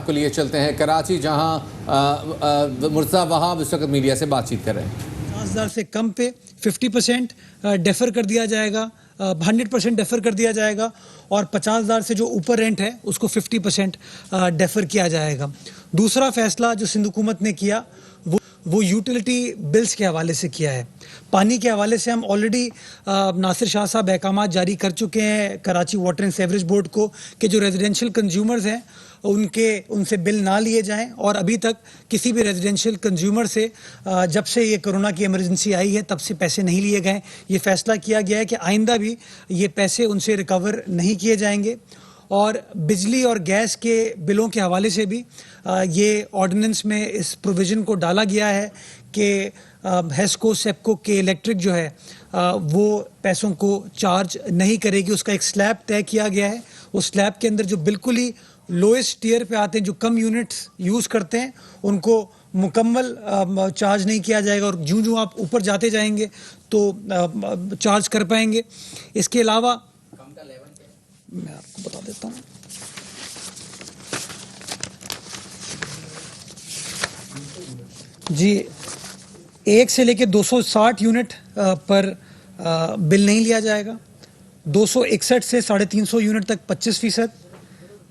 کو لیے چلتے ہیں کراچی، جہاں مرتضیٰ وہاب اس وقت میڈیا سے بات چیت کر رہے ہیں۔ 50,000 سے کم پہ 50% ڈیفر کر دیا جائے گا، 100% ڈیفر کر دیا جائے گا، اور 50,000 سے جو اوپر رینٹ ہے اس کو 50% ڈیفر کیا جائے گا۔ دوسرا فیصلہ جو سندھ حکومت نے کیا وہ یوٹیلیٹی بلز کے حوالے سے کیا ہے۔ پانی کے حوالے سے ہم آلریڈی ناصر شاہ صاحب احکامات جاری کر چکے ہیں Karachi water and sewerage board کو کہ جو ریزیڈینشیل کنزیومرز ہیں ان سے بل نہ لیے جائیں، اور ابھی تک کسی بھی ریزیڈینشیل کنزیومر سے جب سے یہ کرونا کی ایمرجنسی آئی ہے تب سے پیسے نہیں لیے گئے۔ یہ فیصلہ کیا گیا ہے کہ آئندہ بھی یہ پیسے ان سے ریکور نہیں کیے جائیں گے، اور بجلی اور گیس کے بلوں کے حوالے سے بھی یہ آرڈیننس میں اس پروویژن کو ڈالا گیا ہے کہ ہیسکو سیپکو کے الیکٹرک جو ہے وہ پیسوں کو چارج نہیں کرے گی۔ اس کا ایک سلیب طے کیا گیا ہے، اس سلیب کے اندر جو بالکل ہی لوئسٹ ٹیئر پہ آتے ہیں، جو کم یونٹس یوز کرتے ہیں، ان کو مکمل چارج نہیں کیا جائے گا، اور جو آپ اوپر جاتے جائیں گے تو چارج کر پائیں گے۔ اس کے علاوہ میں آپ کو بتا دیتا ہوں، جی 1 سے لے کے 260 یونٹ پر بل نہیں لیا جائے گا، 261 سے 350 یونٹ تک 25%،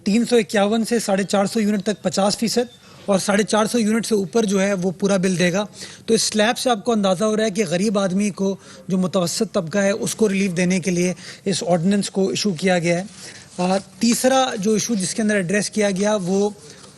351 سے 450 یونٹ تک 50%، اور 450 یونٹ سے اوپر جو ہے وہ پورا بل دے گا۔ تو اس سلیب سے آپ کو اندازہ ہو رہا ہے کہ غریب آدمی کو، جو متوسط طبقہ ہے، اس کو ریلیف دینے کے لیے اس آرڈیننس کو ایشو کیا گیا ہے۔ تیسرا جو ایشو جس کے اندر ایڈریس کیا گیا وہ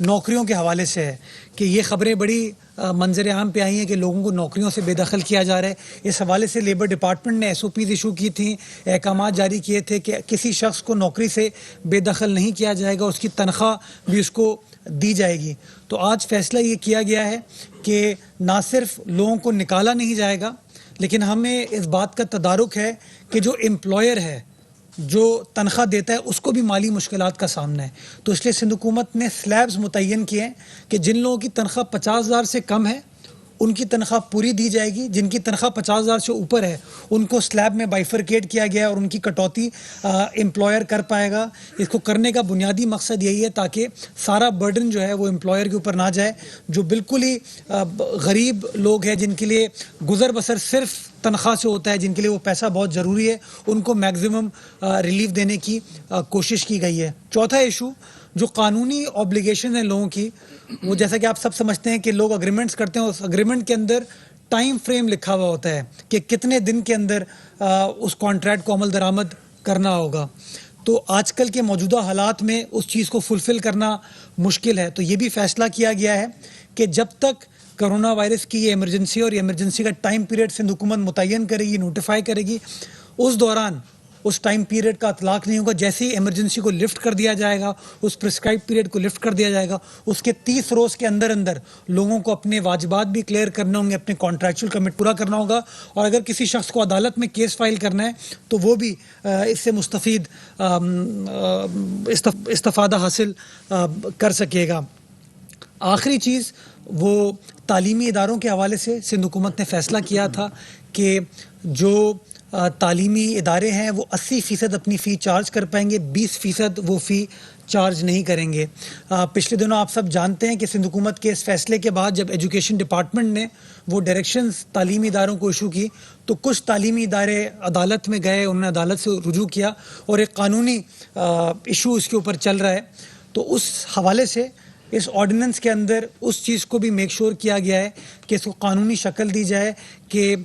نوکریوں کے حوالے سے ہے کہ یہ خبریں بڑی منظر عام پہ آئی ہیں کہ لوگوں کو نوکریوں سے بے دخل کیا جا رہا ہے۔ اس حوالے سے لیبر ڈپارٹمنٹ نے SOPs ایشو کی تھیں، احکامات جاری کیے تھے کہ کسی شخص کو نوکری سے بے دخل نہیں کیا جائے گا، اس کی تنخواہ بھی اس کو دی جائے گی۔ تو آج فیصلہ یہ کیا گیا ہے کہ نہ صرف لوگوں کو نکالا نہیں جائے گا، لیکن ہمیں اس بات کا تدارک ہے کہ جو امپلائر ہے، جو تنخواہ دیتا ہے، اس کو بھی مالی مشکلات کا سامنا ہے۔ تو اس لیے سندھ حکومت نے سلیبز متعین کیے ہیں کہ جن لوگوں کی تنخواہ 50,000 سے کم ہے ان کی تنخواہ پوری دی جائے گی، جن کی تنخواہ 50,000 سے اوپر ہے ان کو سلیب میں بائیفرکیٹ کیا گیا ہے، اور ان کی کٹوتی امپلائر کر پائے گا۔ اس کو کرنے کا بنیادی مقصد یہی ہے تاکہ سارا برڈن جو ہے وہ امپلائر کے اوپر نہ جائے۔ جو بالکل ہی غریب لوگ ہیں، جن کے لیے گزر بسر صرف تنخواہ سے ہوتا ہے، جن کے لیے وہ پیسہ بہت ضروری ہے، ان کو میگزیمم ریلیف دینے کی کوشش کی گئی ہے۔ چوتھا ایشو جو قانونی اوبلیگیشن ہیں لوگوں کی، وہ جیسا کہ آپ سب سمجھتے ہیں کہ لوگ اگریمنٹس کرتے ہیں، اس اگریمنٹ کے اندر ٹائم فریم لکھا ہوا ہوتا ہے کہ کتنے دن کے اندر اس کانٹریکٹ کو عمل درآمد کرنا ہوگا۔ تو آج کل کے موجودہ حالات میں اس چیز کو فلفل کرنا مشکل ہے۔ تو یہ بھی فیصلہ کیا گیا ہے کہ جب تک کرونا وائرس کی یہ ایمرجنسی اور یہ ایمرجنسی کا ٹائم پیریڈ سندھ حکومت متعین کرے گی، نوٹیفائی کرے گی، اس دوران اس ٹائم پیریڈ کا اطلاق نہیں ہوگا۔ جیسے ہی ایمرجنسی کو لفٹ کر دیا جائے گا، اس پرسکرائب پیریڈ کو لفٹ کر دیا جائے گا، اس کے 30 روز کے اندر لوگوں کو اپنے واجبات بھی کلیئر کرنے ہوں گے، اپنے کانٹریکچول کمٹ پورا کرنا ہوگا، اور اگر کسی شخص کو عدالت میں کیس فائل کرنا ہے تو وہ بھی اس سے مستفید استفادہ حاصل کر سکے گا۔ آخری چیز وہ تعلیمی اداروں کے حوالے سے سندھ حکومت نے فیصلہ کیا تھا کہ جو تعلیمی ادارے ہیں وہ 80% اپنی فی چارج کر پائیں گے، 20% وہ فی چارج نہیں کریں گے۔ پچھلے دنوں آپ سب جانتے ہیں کہ سندھ حکومت کے اس فیصلے کے بعد جب ایجوکیشن ڈپارٹمنٹ نے وہ ڈائریکشنز تعلیمی اداروں کو ایشو کی تو کچھ تعلیمی ادارے عدالت میں گئے، انہوں نے عدالت سے رجوع کیا، اور ایک قانونی ایشو اس کے اوپر چل رہا ہے۔ تو اس حوالے سے اس آرڈیننس کے اندر اس چیز کو بھی میک شور کیا گیا ہے کہ اس کو قانونی شکل دی جائے کہ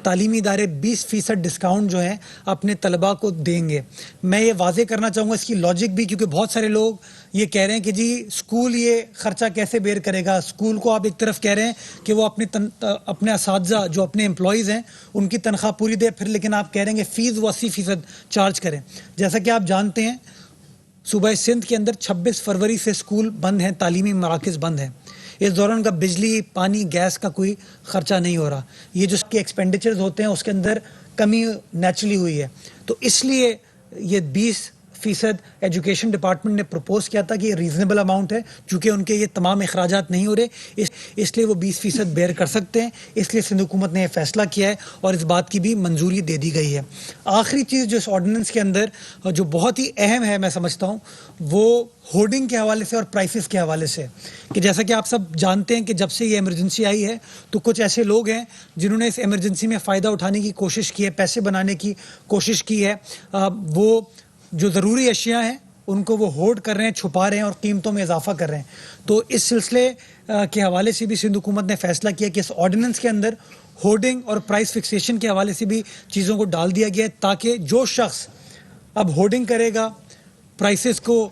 تعلیمی ادارے 20% ڈسکاؤنٹ جو ہیں اپنے طلباء کو دیں گے۔ میں یہ واضح کرنا چاہوں گا اس کی لاجک بھی، کیونکہ بہت سارے لوگ یہ کہہ رہے ہیں کہ جی اسکول یہ خرچہ کیسے بیئر کرے گا۔ اسکول کو آپ ایک طرف کہہ رہے ہیں کہ وہ اپنے اساتذہ جو اپنے امپلائیز ہیں ان کی تنخواہ پوری دے، پھر لیکن آپ کہہ رہے ہیں کہ فیس وہ 80% چارج کریں۔ جیسا کہ آپ جانتے ہیں صوبہ سندھ کے اندر 26 فروری سے اسکول بند ہیں، تعلیمی مراکز بند ہیں۔ اس دوران کا بجلی، پانی، گیس کا کوئی خرچہ نہیں ہو رہا۔ یہ جو اس کے ایکسپینڈیچرز ہوتے ہیں اس کے اندر کمی نیچرلی ہوئی ہے۔ تو اس لیے یہ 20% ایجوکیشن ڈپارٹمنٹ نے پروپوز کیا تھا کہ یہ ریزنیبل اماؤنٹ ہے، چونکہ ان کے یہ تمام اخراجات نہیں ہو رہے، اس لیے وہ 20% بیئر کر سکتے ہیں، اس لیے سندھ حکومت نے یہ فیصلہ کیا ہے اور اس بات کی بھی منظوری دے دی گئی ہے۔ آخری چیز جو اس آرڈیننس کے اندر جو بہت ہی اہم ہے میں سمجھتا ہوں، وہ ہورڈنگ کے حوالے سے اور پرائسز کے حوالے سے، کہ جیسا کہ آپ سب جانتے ہیں کہ جب سے یہ ایمرجنسی آئی ہے تو کچھ ایسے لوگ ہیں جنہوں نے اس ایمرجنسی میں فائدہ اٹھانے کی کوشش کی ہے، پیسے بنانے کی کوشش کی ہے، وہ جو ضروری اشیاء ہیں ان کو وہ ہولڈ کر رہے ہیں، چھپا رہے ہیں اور قیمتوں میں اضافہ کر رہے ہیں۔ تو اس سلسلے کے حوالے سے بھی سندھ حکومت نے فیصلہ کیا کہ اس آرڈیننس کے اندر ہولڈنگ اور پرائس فکسیشن کے حوالے سے بھی چیزوں کو ڈال دیا گیا ہے، تاکہ جو شخص اب ہولڈنگ کرے گا، پرائسز کو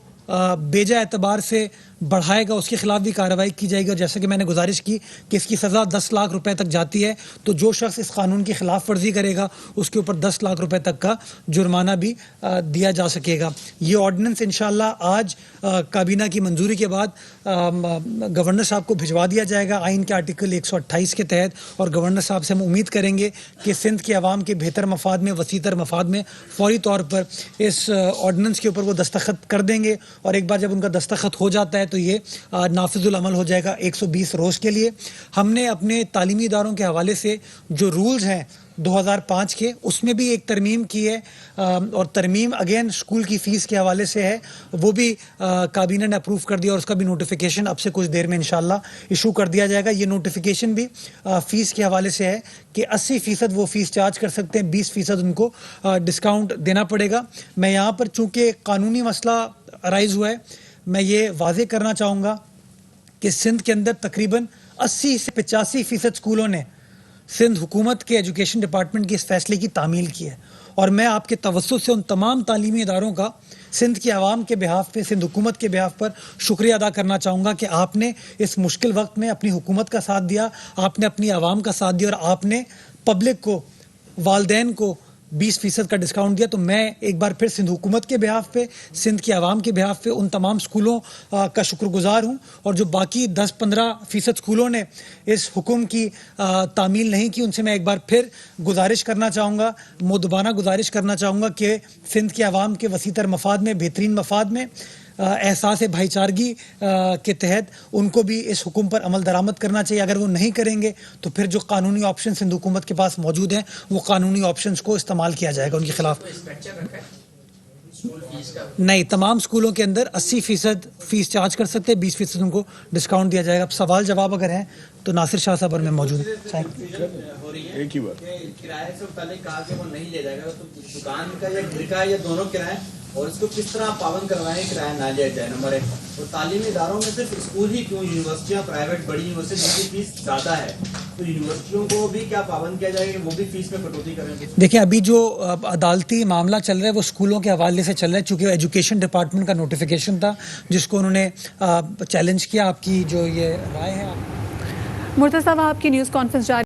بیجا اعتبار سے بڑھائے گا، اس کے خلاف بھی کارروائی کی جائے گی، اور جیسا کہ میں نے گزارش کی کہ اس کی سزا 10 لاکھ روپے تک جاتی ہے، تو جو شخص اس قانون کی خلاف ورزی کرے گا اس کے اوپر 10 لاکھ روپے تک کا جرمانہ بھی دیا جا سکے گا۔ یہ آرڈیننس انشاءاللہ آج کابینہ کی منظوری کے بعد گورنر صاحب کو بھجوا دیا جائے گا آئین کے آرٹیکل 128 کے تحت، اور گورنر صاحب سے ہم امید کریں گے کہ سندھ کے عوام کے بہتر مفاد میں، وسیع تر مفاد میں فوری طور پر اس آرڈیننس کے اوپر وہ دستخط کر دیں گے، اور ایک بار جب ان کا دستخط ہو جاتا ہے تو یہ نافذ العمل ہو جائے گا 120 روز کے لیے۔ ہم نے اپنے تعلیمی اداروں کے حوالے سے جو رولز ہیں 2005 کے، اس میں بھی ایک ترمیم کی ہے، اور ترمیم اگین اسکول کی فیس کے حوالے سے ہے، وہ بھی کابینہ نے اپروو کر دیا، اور اس کا بھی نوٹیفیکیشن اب سے کچھ دیر میں انشاءاللہ ایشو کر دیا جائے گا۔ یہ نوٹیفیکیشن بھی فیس کے حوالے سے ہے کہ 80% وہ فیس چارج کر سکتے ہیں، 20% ان کو ڈسکاؤنٹ دینا پڑے گا۔ میں یہاں پر چونکہ قانونی مسئلہ رائز ہوا ہے، میں یہ واضح کرنا چاہوں گا کہ سندھ کے اندر تقریباً 80 سے 85% اسکولوں نے سندھ حکومت کے ایجوکیشن ڈپارٹمنٹ کے اس فیصلے کی تعمیل کی ہے، اور میں آپ کے توسط سے ان تمام تعلیمی اداروں کا سندھ کی عوام کے بہاف پہ، سندھ حکومت کے بہاف پر شکریہ ادا کرنا چاہوں گا کہ آپ نے اس مشکل وقت میں اپنی حکومت کا ساتھ دیا، آپ نے اپنی عوام کا ساتھ دیا، اور آپ نے پبلک کو، والدین کو 20% کا ڈسکاؤنٹ دیا۔ تو میں ایک بار پھر سندھ حکومت کے بہاف پہ، سندھ کی عوام کے بہاف پہ ان تمام اسکولوں کا شکر گزار ہوں، اور جو باقی 10-15% اسکولوں نے اس حکم کی تعمیل نہیں کی، ان سے میں ایک بار پھر گزارش کرنا چاہوں گا، مؤدبانہ گزارش کرنا چاہوں گا کہ سندھ کے عوام کے وسیع تر مفاد میں، بہترین مفاد میں، احساس بھائی چارگی کے تحت ان کو بھی اس حکم پر عمل درآمد کرنا چاہیے۔ اگر وہ نہیں کریں گے تو پھر جو قانونی آپشن سندھ حکومت کے پاس موجود ہیں، وہ قانونی آپشنز کو استعمال کیا جائے گا ان کے خلاف۔ نہیں، تمام اسکولوں کے اندر 80% فیس چارج کر سکتے ہیں، 20% ان کو ڈسکاؤنٹ دیا جائے گا۔ اب سوال جواب اگر ہیں تو ناصر شاہ صاحب اور میں موجود ہیں۔ ایک ہی بات کرائے سے متعلق کہا کہ وہ نہیں لے جائے گا، تو دکان کا یا گھر کا یا دونوں کرائے، اور اس کو کس طرح پابند کروائیں کرایہ نہ لیا جائے، نمبر 1۔ اور تعلیمی اداروں میں صرف اسکول ہی کیوں، یونیورسٹیاں پرائیویٹ بڑی یونیورسٹی جن کی فیس زیادہ ہے، تو یونیورسٹیوں کو بھی کیا پابند کیا جائے گا کہ وہ بھی فیس میں کٹوتی کریں گے؟ دیکھیں، ابھی جو عدالتی معاملہ چل رہا ہے وہ اسکولوں کے حوالے سے چل رہا ہے، چونکہ ایجوکیشن ڈپارٹمنٹ کا نوٹیفیکیشن تھا جس کو انہوں نے چیلنج کیا۔ آپ کی جو یہ رائے ہے، مرتضیٰ صاحب، آپ کی نیوز کانفرنس جاری